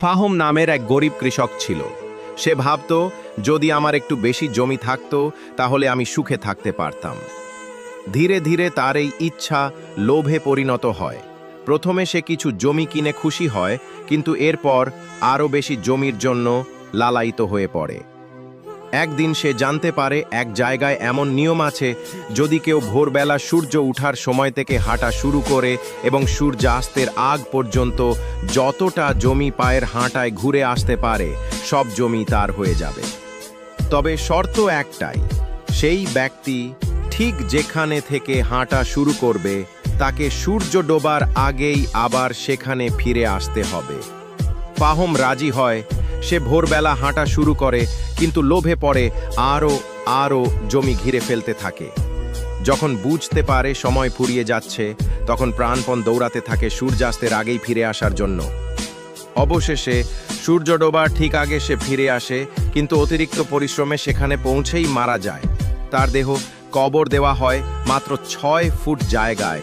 ফাহম নামের এক গরিব কৃষক ছিল। সে ভাবত, যদি আমার একটু বেশি জমি থাকতো তাহলে আমি সুখে থাকতে পারতাম। ধীরে ধীরে তার এই ইচ্ছা লোভে পরিণত হয়। প্রথমে সে কিছু জমি কিনে খুশি হয়, কিন্তু এরপর আরও বেশি জমির জন্য লালায়িত হয়ে পড়ে। একদিন সে জানতে পারে এক জায়গায় এমন নিয়ম আছে, যদি কেউ ভোরবেলা সূর্য ওঠার সময় থেকে হাঁটা শুরু করে এবং সূর্যাস্তের আগ পর্যন্ত যতটা জমি পায়ের হাঁটায় ঘুরে আসতে পারে, সব জমি তার হয়ে যাবে। তবে শর্ত একটাই, সেই ব্যক্তি ঠিক যেখানে থেকে হাঁটা শুরু করবে তাকে সূর্য ডোবার আগেই আবার সেখানে ফিরে আসতে হবে। ফাহম রাজি হয়। সে ভোরবেলা হাঁটা শুরু করে, কিন্তু লোভে পড়ে আরও জমি ঘিরে ফেলতে থাকে। যখন বুঝতে পারে সময় ফুরিয়ে যাচ্ছে, তখন প্রাণপণ দৌড়াতে থাকে সূর্যাস্তের আগেই ফিরে আসার জন্য। অবশেষে সূর্য ডোবার ঠিক আগে সে ফিরে আসে, কিন্তু অতিরিক্ত পরিশ্রমে সেখানে পৌঁছেই মারা যায়। তার দেহ কবর দেওয়া হয় মাত্র 6 ফুট জায়গায়।